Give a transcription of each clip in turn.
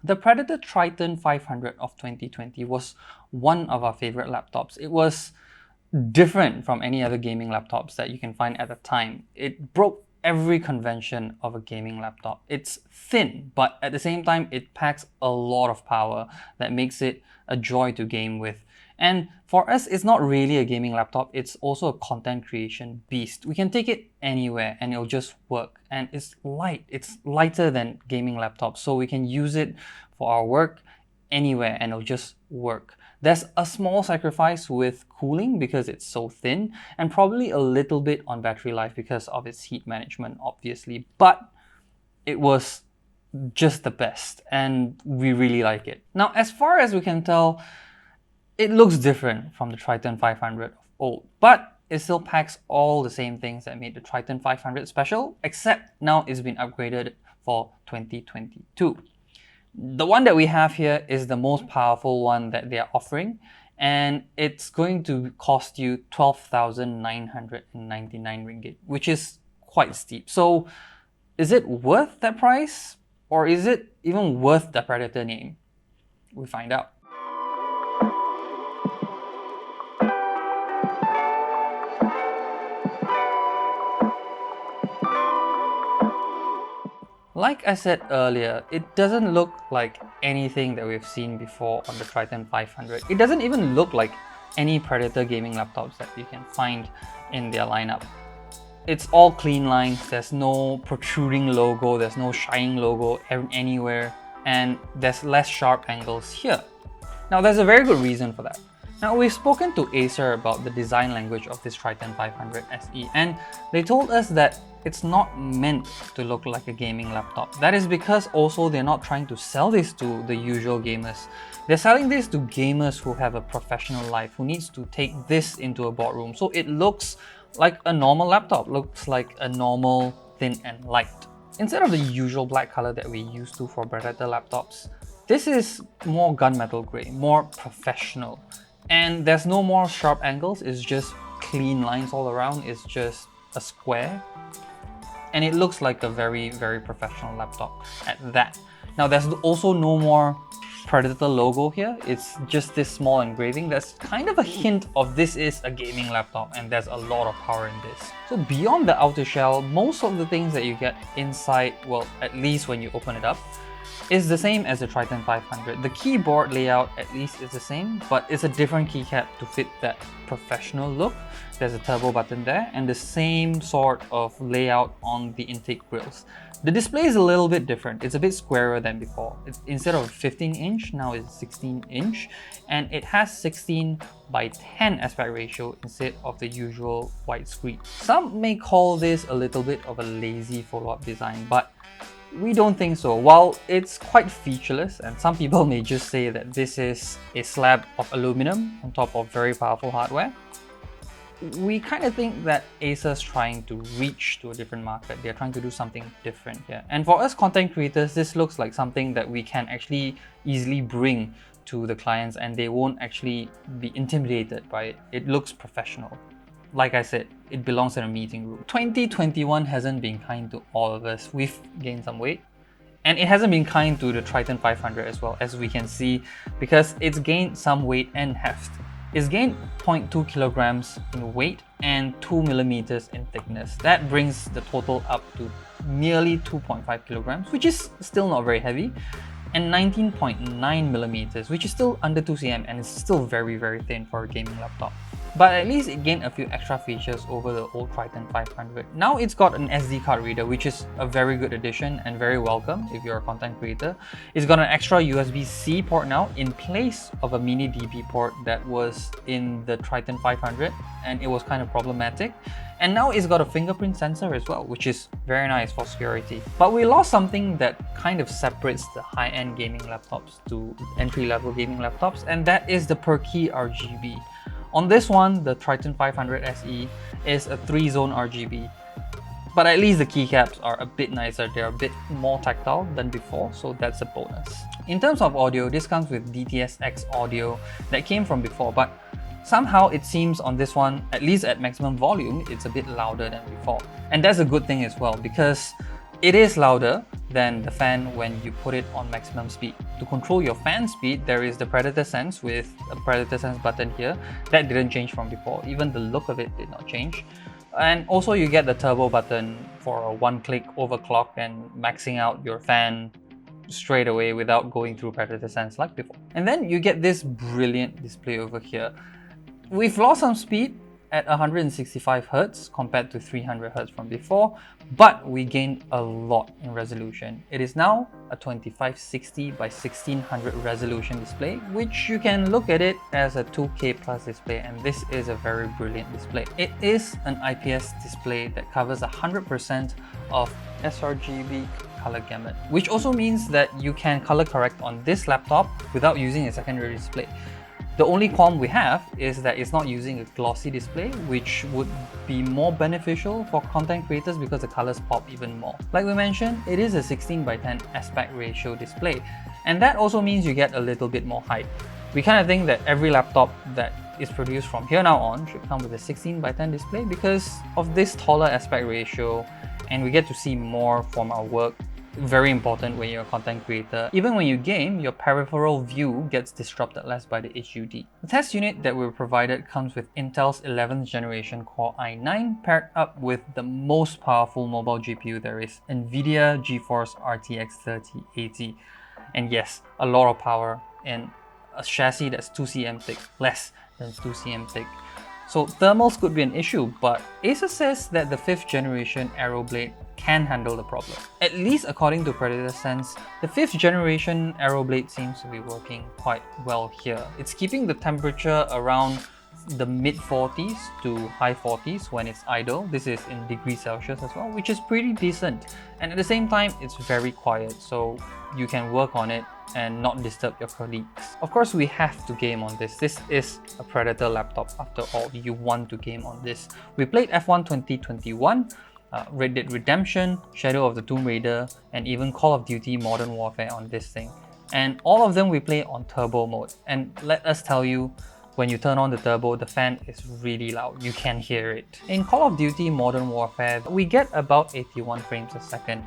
The Predator Triton 500 of 2020 was one of our favorite laptops. It was different from any other gaming laptops that you can find at the time. It broke every convention of a gaming laptop. It's thin, but at the same time, it packs a lot of power that makes it a joy to game with. And for us, it's not really a gaming laptop, it's also a content creation beast. We can take it anywhere and it'll just work. And it's light, it's lighter than gaming laptops, so we can use it for our work anywhere and it'll just work. There's a small sacrifice with cooling because it's so thin, and probably a little bit on battery life because of its heat management, obviously, but it was just the best and we really like it. Now, as far as we can tell, it looks different from the Triton 500 of old, but it still packs all the same things that made the Triton 500 special, except now it's been upgraded for 2022. The one that we have here is the most powerful one that they are offering, and it's going to cost you 12,999 ringgit, which is quite steep. So is it worth that price, or is it even worth the Predator name? We find out. Like I said earlier, it doesn't look like anything that we've seen before on the Triton 500. It doesn't even look like any Predator gaming laptops that you can find in their lineup. It's all clean lines, there's no protruding logo, there's no shining logo anywhere, and there's less sharp angles here. Now, there's a very good reason for that. Now, we've spoken to Acer about the design language of this Triton 500 SE, and they told us that it's not meant to look like a gaming laptop. That is because also they're not trying to sell this to the usual gamers. They're selling this to gamers who have a professional life, who needs to take this into a boardroom. So it looks like a normal laptop, looks like a normal thin and light. Instead of the usual black color that we used to for Predator laptops, this is more gunmetal gray, more professional. And there's no more sharp angles, it's just clean lines all around, it's just a square. And it looks like a very, very professional laptop at that. Now, there's also no more Predator logo here, it's just this small engraving. That's kind of a hint of this is a gaming laptop and there's a lot of power in this. So beyond the outer shell, most of the things that you get inside, well, at least when you open it up, is the same as the Triton 500. The keyboard layout at least is the same, but it's a different keycap to fit that professional look. There's a turbo button there and the same sort of layout on the intake grills. The display is a little bit different. It's a bit squarer than before. Instead of 15-inch, now it's 16-inch, and it has 16:10 aspect ratio instead of the usual widescreen. Some may call this a little bit of a lazy follow-up design, but we don't think so. While it's quite featureless, and some people may just say that this is a slab of aluminum on top of very powerful hardware, we kind of think that Acer's trying to reach to a different market. They're trying to do something different here. And for us content creators, this looks like something that we can actually easily bring to the clients and they won't actually be intimidated by it. It looks professional. Like I said, it belongs in a meeting room. 2021 hasn't been kind to all of us. We've gained some weight. And it hasn't been kind to the Triton 500 as well, as we can see, because it's gained some weight and heft. It's gained 0.2 kilograms in weight and 2 millimeters in thickness. That brings the total up to nearly 2.5 kilograms, which is still not very heavy, and 19.9 millimeters, which is still under 2 cm and is still very, very thin for a gaming laptop. But at least it gained a few extra features over the old Triton 500. Now it's got an SD card reader, which is a very good addition and very welcome if you're a content creator. It's got an extra USB-C port now in place of a mini DP port that was in the Triton 500 and it was kind of problematic. And now it's got a fingerprint sensor as well, which is very nice for security. But we lost something that kind of separates the high-end gaming laptops to entry-level gaming laptops, and that is the per key RGB. On this one, the Triton 500 SE is a 3-zone RGB, but at least the keycaps are a bit nicer. They're a bit more tactile than before, so that's a bonus. In terms of audio, this comes with DTS-X audio that came from before, but somehow it seems on this one, at least at maximum volume, it's a bit louder than before. And that's a good thing as well, because It is louder than the fan when you put it on maximum speed. To control your fan speed, there is the Predator Sense with a Predator Sense button here. That didn't change from before. Even the look of it did not change. And also you get the turbo button for a one-click overclock and maxing out your fan straight away without going through Predator Sense like before. And then you get this brilliant display over here. We've lost some speed at 165 Hz compared to 300 Hz from before, but we gained a lot in resolution. It is now a 2560 by 1600 resolution display, which you can look at it as a 2K plus display, and this is a very brilliant display. It is an IPS display that covers 100% of sRGB color gamut, which also means that you can color correct on this laptop without using a secondary display. The only qualm we have is that it's not using a glossy display, which would be more beneficial for content creators because the colors pop even more. Like we mentioned, it is a 16 by 10 aspect ratio display, and that also means you get a little bit more height. We kind of think that every laptop that is produced from here now on should come with a 16 by 10 display because of this taller aspect ratio, and we get to see more from our work. Very important when you're a content creator. Even when you game, your peripheral view gets disrupted less by the HUD. The test unit that we were provided comes with Intel's 11th generation Core i9 paired up with the most powerful mobile GPU there is, NVIDIA GeForce RTX 3080. And yes, a lot of power and a chassis that's 2cm thick, less than 2cm thick. So thermals could be an issue, but Acer says that the 5th generation Aero Blade can handle the problem. At least according to Predator Sense, the 5th generation Aero Blade seems to be working quite well here. It's keeping the temperature around the mid 40s to high 40s when it's idle. This is in degrees Celsius as well, which is pretty decent. And at the same time, it's very quiet, so you can work on it and not disturb your colleagues. Of course, we have to game on this. This is a Predator laptop after all. You want to game on this. We played F1 2021, Red Dead Redemption, Shadow of the Tomb Raider, and even Call of Duty Modern Warfare on this thing. And all of them we play on turbo mode. And let us tell you, when you turn on the turbo, the fan is really loud. You can hear it. In Call of Duty Modern Warfare, we get about 81 frames a second,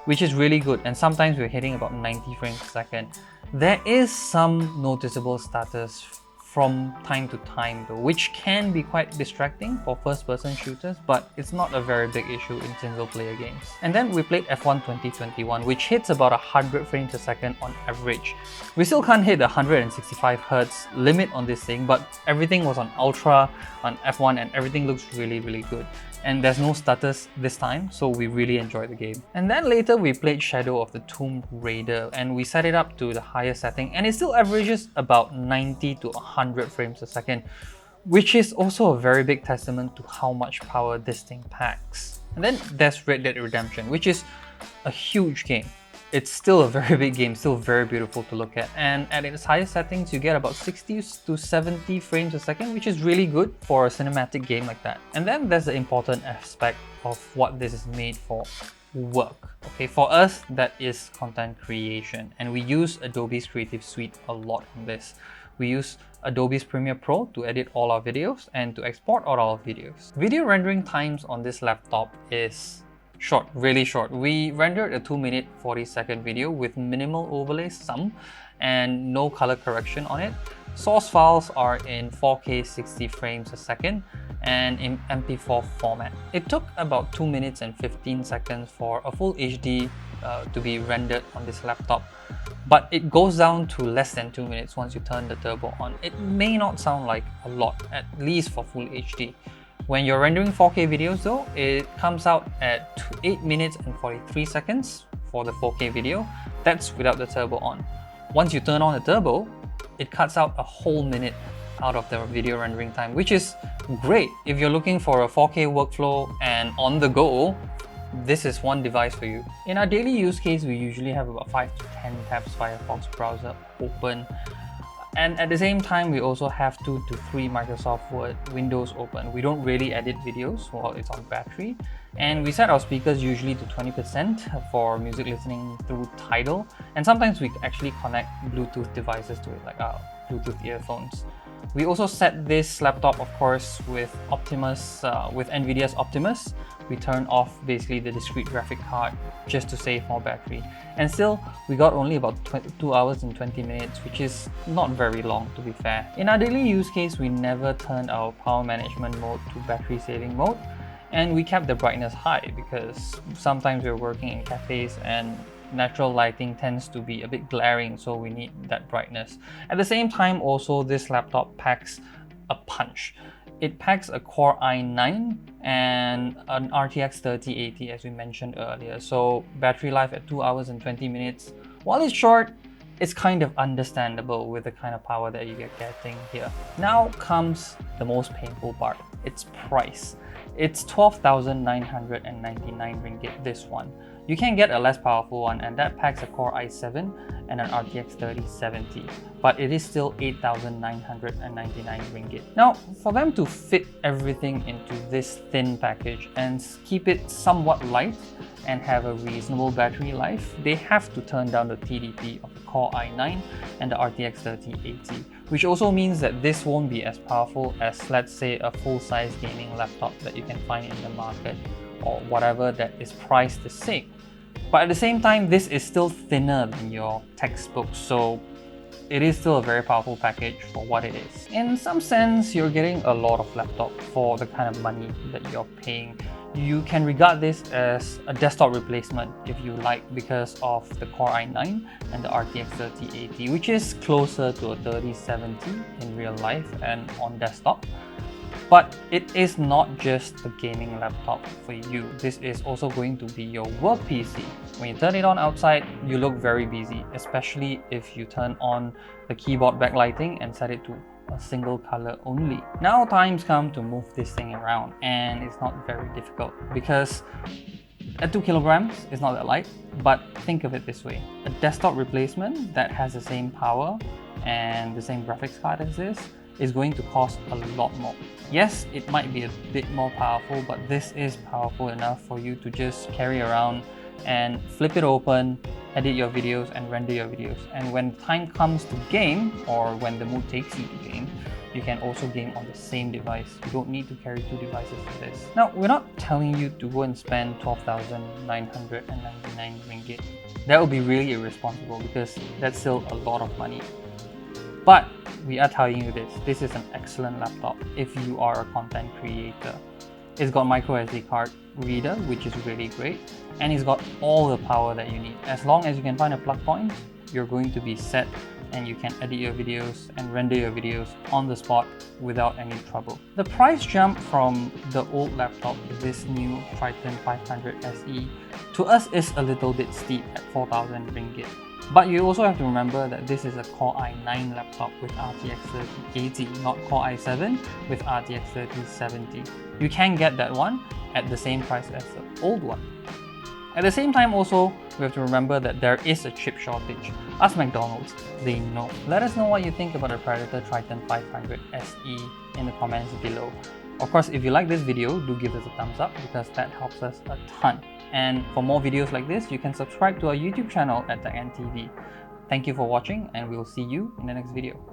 which is really good, and sometimes we're hitting about 90 frames a second. There is some noticeable stutters from time to time though, which can be quite distracting for first-person shooters, but it's not a very big issue in single-player games. And then we played F1 2021, which hits about 100 frames a second on average. We still can't hit the 165 Hz limit on this thing, but everything was on Ultra on F1 and everything looks really good. And there's no stutters this time, so we really enjoyed the game. And then later we played Shadow of the Tomb Raider, and we set it up to the higher setting, and it still averages about 90 to 100 frames a second, which is also a very big testament to how much power this thing packs. And then there's Red Dead Redemption, which is a huge game. It's still a very big game, still very beautiful to look at, and at its highest settings you get about 60 to 70 frames a second, which is really good for a cinematic game like that. And then there's the important aspect of what this is made for: work. Okay, for us that is content creation, and we use Adobe's Creative Suite a lot on this. We use Adobe's Premiere Pro to edit all our videos and to export all our videos. Video rendering times on this laptop is short, really short. We rendered a 2-minute 40-second video with minimal overlays, and no color correction on it. Source files are in 4K 60 frames a second and in MP4 format. It took about 2 minutes and 15 seconds for a full HD to be rendered on this laptop, but it goes down to less than 2 minutes once you turn the turbo on. It may not sound like a lot, at least for full HD. When you're rendering 4K videos though, it comes out at 8 minutes and 43 seconds for the 4K video. That's without the turbo on. Once you turn on the turbo, it cuts out a whole minute out of the video rendering time, which is great. If you're looking for a 4K workflow and on the go, this is one device for you. In our daily use case, we usually have about 5 to 10 tabs Firefox browser open. And at the same time, we also have 2 to 3 Microsoft Word windows open. We don't really edit videos while it's on battery. And we set our speakers usually to 20% for music listening through Tidal. And sometimes we actually connect Bluetooth devices to it, like our Bluetooth earphones. We also set this laptop, of course, with with NVIDIA's Optimus. We turn off basically the discrete graphic card just to save more battery. And still, we got only about 2 hours and 20 minutes, which is not very long, to be fair. In our daily use case, we never turned our power management mode to battery saving mode, and we kept the brightness high because sometimes we're working in cafes and natural lighting tends to be a bit glaring, so we need that brightness. At the same time, also, this laptop packs a punch. It packs a Core i9 and an RTX 3080, as we mentioned earlier. So battery life at 2 hours and 20 minutes. While it's short, it's kind of understandable with the kind of power that you're getting here. Now comes the most painful part, its price. It's 12,999 ringgit, this one. You can get a less powerful one, and that packs a Core i7 and an RTX 3070, but it is still 8,999 ringgit. Now, for them to fit everything into this thin package and keep it somewhat light and have a reasonable battery life, they have to turn down the TDP of the Core i9 and the RTX 3080, which also means that this won't be as powerful as, let's say, a full-size gaming laptop that you can find in the market or whatever that is priced the same. But at the same time, this is still thinner than your textbook, so it is still a very powerful package for what it is. In some sense, you're getting a lot of laptop for the kind of money that you're paying. You can regard this as a desktop replacement if you like, because of the Core i9 and the RTX 3080, which is closer to a 3070 in real life and on desktop. But it is not just a gaming laptop for you. This is also going to be your work PC. When you turn it on outside, you look very busy, especially if you turn on the keyboard backlighting and set it to a single color only. Now time's come to move this thing around, and it's not very difficult because at 2 kilograms, it's not that light, but think of it this way. A desktop replacement that has the same power and the same graphics card as this is going to cost a lot more. Yes, it might be a bit more powerful, but this is powerful enough for you to just carry around and flip it open, edit your videos and render your videos. And when time comes to game, or when the mood takes you to game, you can also game on the same device. You don't need to carry 2 devices for this. Now, we're not telling you to go and spend 12,999 ringgit. That would be really irresponsible because that's still a lot of money. But we are telling you this is an excellent laptop if you are a content creator. It's got micro SD card reader, which is really great, and it's got all the power that you need. As long as you can find a plug point, you're going to be set and you can edit your videos and render your videos on the spot without any trouble. The price jump from the old laptop to this new Triton 500 SE to us is a little bit steep at 4,000 ringgit. But you also have to remember that this is a Core i9 laptop with RTX 3080, not Core i7 with RTX 3070. You can get that one at the same price as the old one. At the same time also, we have to remember that there is a chip shortage. Ask McDonald's, they know. Let us know what you think about the Predator Triton 500 SE in the comments below. Of course, if you like this video, do give us a thumbs up because that helps us a ton. And for more videos like this, you can subscribe to our YouTube channel at techENT TV. Thank you for watching, and we'll see you in the next video.